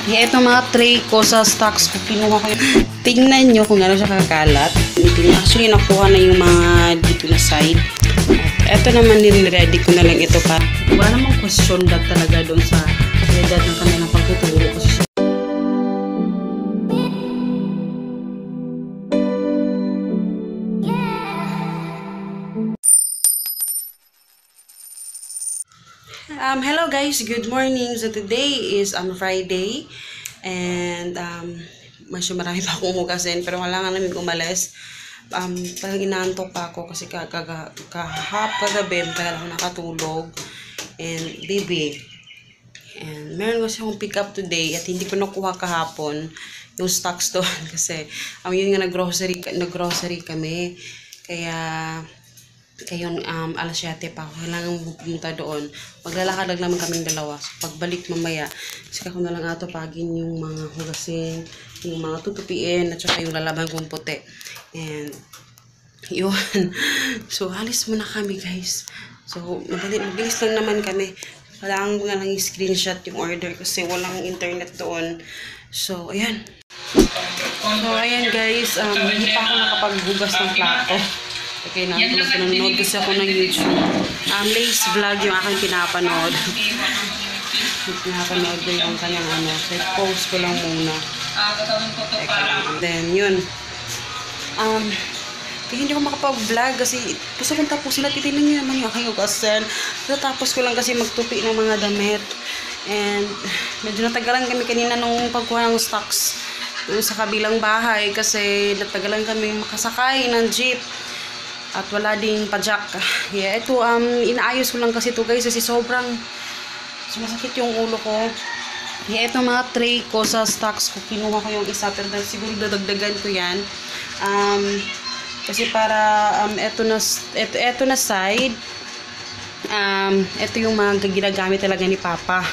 Ito mga tray ko sa stocks ko. Kinuha ko yung... Tingnan nyo kung gano'n siya kakalat. Actually, nakuha na yung mga dito na side. At ito naman, nire-ready ko na lang ito pa. Wala namang question that talaga doon sa kalidad ng kanilang pagtuturo ko. Hello guys, good morning. So today is Friday and medyo marami pa akong hugasin pero wala nga namin umalis. Parang inaantok pa ako kasi kagabi tagal ako nakatulog and baby. And meron kasi akong pick up today at hindi ko nakuha kahapon yung stocks doon kasi yun nga nag-grocery kami. Kaya ngayon, alas 7 pa ako. Kailangan pumunta doon. Maglalakad lang naman kaming dalawa. So, pagbalik mamaya, saka ko na lang atupagin yung mga hugasin, yung mga tutupiin, at saka yung lalaban kong puti. And, yun. So, alis muna kami, guys. So, mabilis lang naman kami. Kailangan ko na lang i-screenshot yung order kasi walang internet doon. So, ayan. So, ayan, guys. Hindi pa ako nakapaghugas ng plato. Okay, nanonood kasi ako ng YouTube. Lace vlog yung aking pinapanood. Pinapanood ko yung kanyang So, post ko lang muna. Teka lang. Then, yun. Kaya hindi ko makapag-vlog kasi gusto kong tapusin at titignan nyo naman yung aking ugasan. Tapos ko lang kasi magtupi ng mga damit. And, medyo natagalan kami kanina nung pagkuha ng stocks sa kabilang bahay kasi natagalan kami makasakay ng jeep. At wala ding pajak. Yeah, ito, inaayos ko lang kasi ito guys kasi sobrang sumasakit yung ulo ko. Yeah, ito mga tray ko sa stocks ko. Kinuha ko yung isa pero siguro dadagdagan ko yan. Kasi para, ito na side. Ito yung mga ginagamit talaga ni Papa.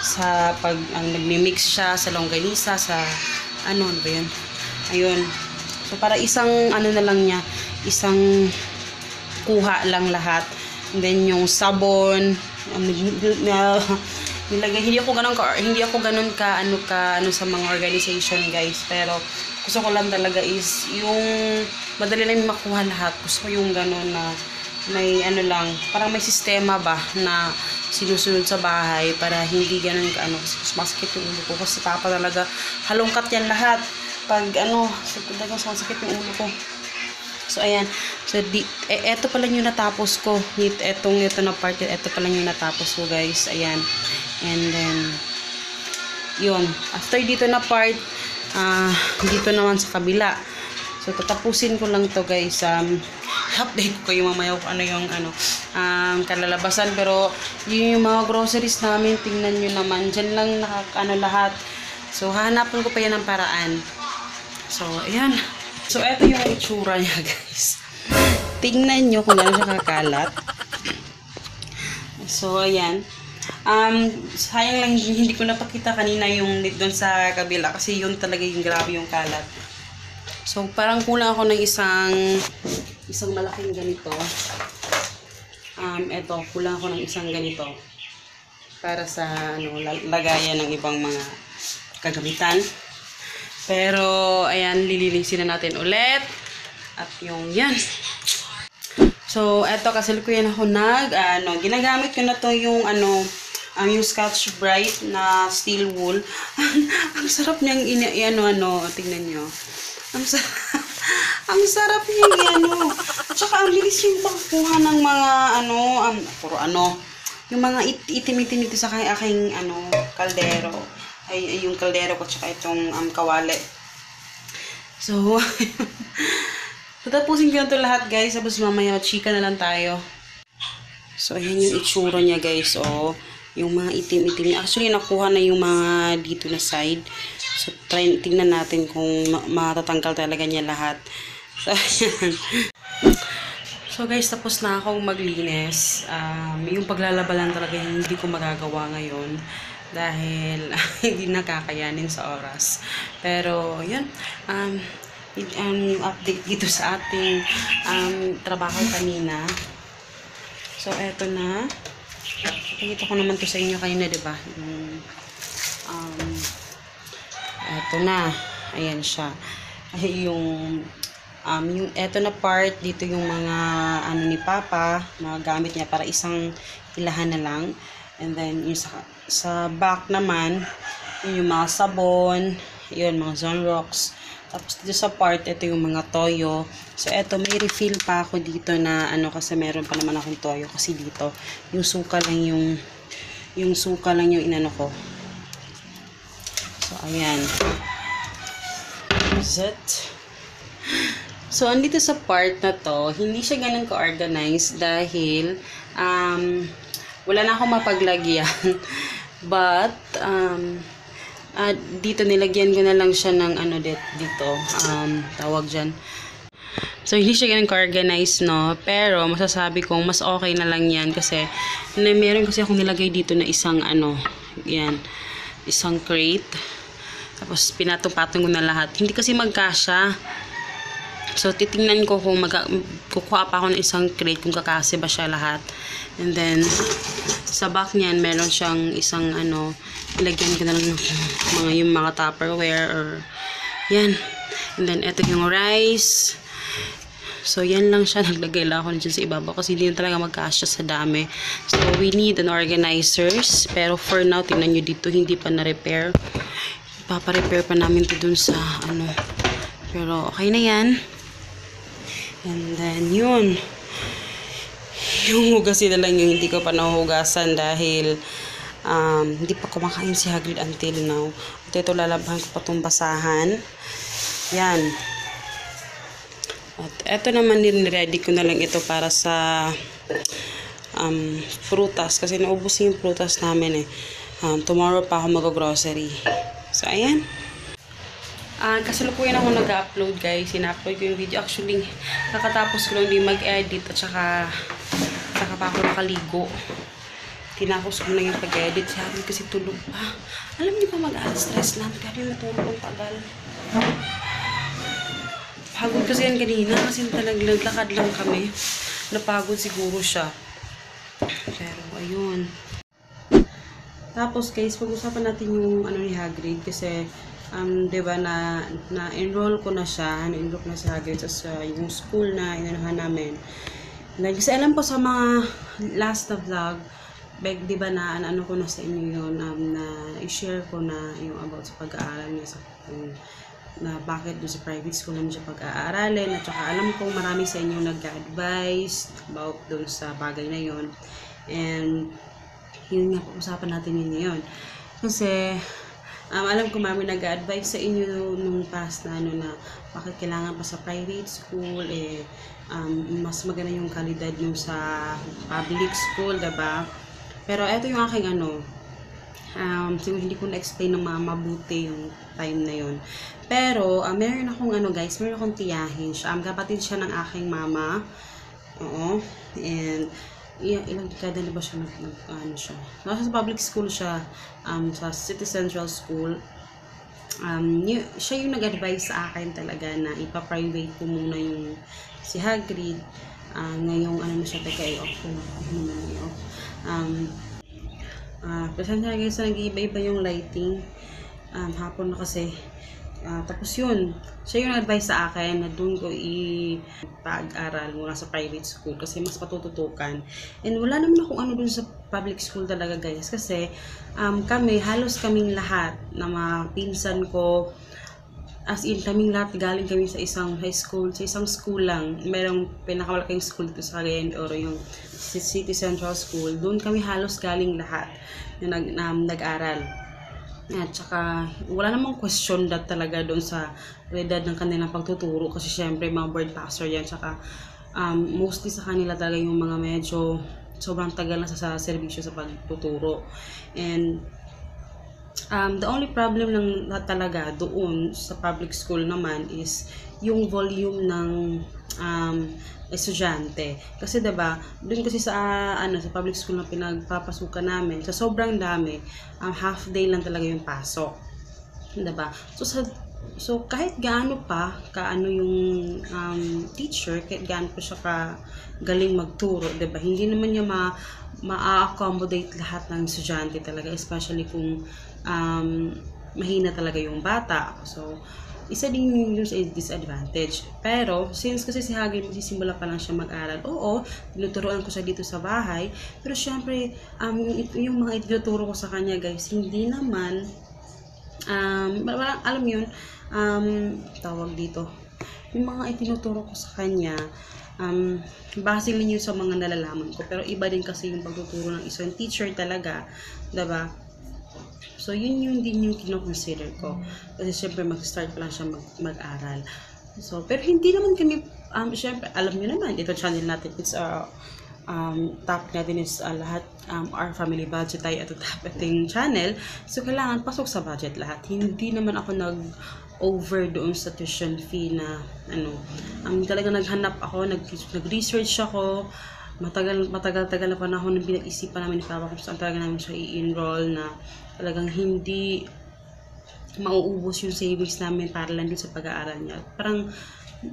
Sa pag, nagmi-mix siya sa longganisa, sa, ano ba yun? Ayun. So, para isang, na lang niya, isang kuha lang lahat. And then, yung sabon, nilagay, hindi ako ganun ka sa mga organization, guys. Pero, gusto ko lang talaga is, yung, madali lang makuha lahat. Gusto ko yung ganun na, may lang, parang may sistema ba, na sinusunod sa bahay, para hindi ganun ka, kasi masakit yung ulo ko. Kasi Papa talaga, halongkat yan lahat. Pag talagang sumasakit yung ulo ko. So, ayan. So, eto pala yung natapos ko. Ito na part, eto pala yung natapos ko, guys. Ayan. And then, yun. After dito na part, dito naman sa kabila. So, tatapusin ko lang to guys. Update ko yung mamaya kung kalalabasan. Pero, yun yung mga groceries namin. Tingnan nyo naman. Diyan lang lahat. So, hahanapan ko pa yan ng paraan. So, ayan. So, eto yung itsura niya, guys. Tingnan nyo kung ano siya kakalat. So, ayan. Sayang lang, hindi ko napakita kanina yung doon sa kabila. Kasi yun talaga yung grabe yung kalat. So, parang kulang ako ng isang malaking ganito. Eto, kulang ako ng isang ganito. Para sa, lagayan ng ibang mga kagamitan. Pero, ayan, lilinisin na natin ulit. At yung yan. So, eto, kasalukuyan ako ginagamit ko na to yung, yung Scotch Brite na steel wool. Ang sarap niyang tingnan nyo. Ang sarap niyang Tsaka, ang bilis yung pagkuha ng mga, yung mga itim-itim dito sa aking, kaldero. Ay yung kaldero ko tsaka itong kawali. So, tatapusin ko na ito lahat guys. Tapos mamaya chika na lang tayo. So, ayan yung itsura niya guys. Yung mga itim-itim. Actually, nakuha na yung mga dito na side. So, tingnan natin kung matatanggal talaga niya lahat. So, ayan. So, guys, tapos na akong maglinis. Yung paglalaba lang talaga hindi ko magagawa ngayon. Dahil hindi nakakayanin sa oras. Pero, yun. Update dito sa ating trabaho kanina. So, eto na. Nakita ko naman to sa inyo kanina, diba? eto na. Ayan siya. Ay, yung eto na part, dito yung mga ano ni Papa, mga gamit niya para isang ilahan na lang. And then, yung sa back naman, yung mga sabon, yun, mga Zonrox. Tapos dito sa part, ito yung mga toyo. So, eto, may refill pa ako dito na ano, kasi meron pa naman akong toyo. Kasi dito, yung suka lang yung inano ko. So, ayan. So, andito sa part na to, hindi siya ganun ka-organized dahil wala na akong mapaglagyan. But, dito nilagyan ko na lang siya ng ano dito, tawag dyan. So, hindi siya ganun ka-organized, no? Pero, masasabi kong mas okay na lang yan kasi meron kasi akong nilagay dito na isang ano, yan, isang crate. Tapos, pinatong-patong ko na lahat. Hindi kasi magkasya. So, titingnan ko kung kukuha pa ako ng isang crate kung kakasya ba siya lahat. And then, sa back niyan, meron siyang isang ano, ilagyan ko na lang yung mga Tupperware or yan. And then, eto yung rice. So, yan lang siya. Naglagay lang ako dyan sa ibabaw kasi hindi talaga magkasya sa dami. So, we need an organizers. Pero for now, tingnan nyo dito, hindi pa na-repair. Papa-repair pa namin ito dun sa ano. Pero okay na yan. And then yun. Yung hugasin na lang yung hindi ko pa nahuhugasan dahil hindi pa kumakain si Hagrid until now. At ito lalabahan ko pa itong basahan. Yan. At ito naman din ready ko na lang ito para sa prutas. Kasi naubos yung prutas namin eh. Tomorrow pa ako mag-grocery. So, ayan. Kasalukuyan ako nag-upload, guys. Sina-upload ko yung video. Actually, kakatapos ko lang din mag-edit at saka pa ako nakaligo. Tinapos ko lang yung pag-edit. Sabi kasi tulog pa. Alam niyo ba mag-stress lang? Kaya natulog ang tagal. Pagod kasi yan kanina. Kasi talagang naglakad lang kami. Napagod siguro siya. Pero, ayun. Tapos guys, pag-usapan natin yung ano ni Hagrid kasi 'di ba na-enroll ko na siya, na-enroll ko na si Hagrid sa yung school na inanuhan namin. Kasi alam ko sa mga last na vlog, 'di ba na ano ko na sa inyo yun, na i-share ko na yung about sa pag-aaral niya sa na bakit doon sa private school namin siya pag-aaralin at saka alam kong marami sa inyo nag-advise about doon sa bagay na yon. And yun nga, pag-usapan natin yun ngayon. Kasi, alam ko marami nag-advise sa inyo nung past na ano na bakit kailangan pa sa private school, mas maganda yung kalidad nung sa public school, diba? Pero ito yung aking ano, siguro hindi ko na-explain ng mabuti yung time na yun. Pero, meron akong ano guys, meron akong tiyahin siya. Kapatid siya ng aking mama. Oo. And, ilang dekada na ba siya ano siya? Nasa public school siya, sa City Central School. Siya yung nag-advise sa akin talaga na ipa-private ko muna yung si Hagrid. Ngayong ano na siya, teka i-off ko na. Pasensya na guys, nag-iiba-iba yung lighting. Hapon na kasi. Tapos yun, siya yung advice sa akin na doon ko ipag-aral muna sa private school kasi mas patututukan. And wala naman akong ano doon sa public school talaga guys kasi halos kaming lahat na mga pinsan ko, as in kaming lahat galing kami sa isang high school, sa isang school lang. Merong pinakamalaking school dito sa Cagayan de Oro, yung City Central School. Doon kami halos galing lahat na nag-aral. At saka, wala namang question that talaga doon sa edad ng kanilang pagtuturo kasi syempre mga board pastor yan. Saka, mostly sa kanila talaga yung mga medyo sobrang tagal na sa serbisyo sa pagtuturo. And, the only problem lang talaga doon sa public school naman is yung volume ng estudyante. Kasi 'di ba, doon kasi sa sa public school na pinagpapasukan namin, sa sobrang dami, half day lang talaga yung pasok. 'Di ba? So kahit gaano yung teacher, kahit gaano pa siya galing magturo, 'di ba? Hindi naman niya ma-accommodate lahat ng estudyante talaga, especially kung mahina talaga yung bata. So, isa din yung disadvantage. Pero, since kasi si Hagrid magsisimula pa lang siya mag-aral, oo, tinuturuan ko siya dito sa bahay. Pero syempre, yung mga ituturo ko sa kanya guys, hindi naman, alam yun, tawag dito, yung mga itinuturo ko sa kanya, base lang yun sa mga nalalaman ko. Pero iba din kasi yung pagtuturo ng isang teacher talaga, diba? So, yun din yung kino-consider ko. Kasi syempre, mag-start pa lang siya mag-aral. So, pero hindi naman kami, syempre, alam nyo naman, ito channel natin, it's topic natin is lahat, our family budget tayo at ating channel. So, kailangan pasok sa budget lahat. Hindi naman ako over doon sa tuition fee na, talaga naghanap ako, nag-research ako, matagal na panahon na pinag-isipan namin ni Papa kung saan talaga namin siya i-enroll na talagang hindi mauubos yung savings namin para lang din sa pag-aaral niya. Parang,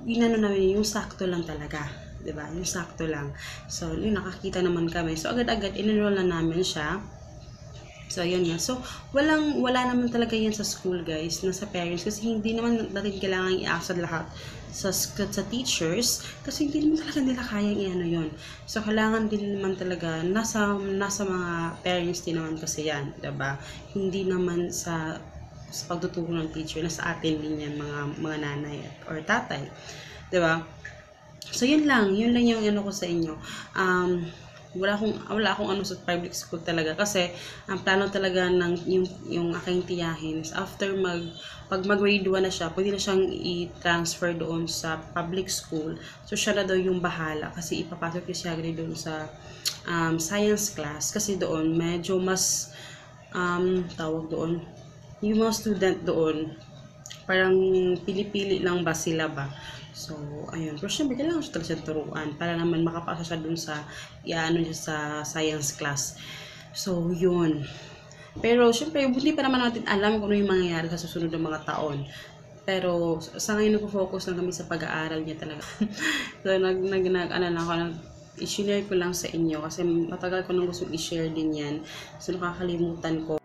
namin, yung sakto lang talaga. Diba? Yung sakto lang. So, yun, nakakita naman kami. So, agad-agad, in-enroll na namin siya. So, yun nga. So, wala naman talaga yan sa school, guys, na sa parents. Kasi hindi naman natin kailangan i-asad lahat sa teachers. Kasi hindi naman talaga nila kayang i-ano yun. So, kailangan din naman talaga, nasa mga parents din naman kasi yan. Diba? Hindi naman sa pagtuturo ng teacher, nasa atin din yan, mga nanay or tatay. Diba? So, yun lang yung ano ko sa inyo. Wala akong ano sa public school talaga kasi ang plano talaga ng yung aking tiyahin after pag mag-grade 1 na siya, pwede na siyang i-transfer doon sa public school. So, siya na daw yung bahala kasi ipapasok niya siya doon sa science class kasi doon medyo mas tawag doon yung mga student doon parang pili-pili lang ba sila ba. So, ayun. Pero syempre, kailangan siya talaga siya turuan para naman makapasa siya dun sa, niya sa science class. So, yun. Pero, syempre, hindi pa naman natin alam kung ano yung mangyayari sa susunod ng mga taon. Pero, sa ngayon, nag-focus lang kami sa pag-aaral niya talaga. So, i-share ko lang sa inyo kasi matagal ko nang gusto i-share din yan. So, nakakalimutan ko.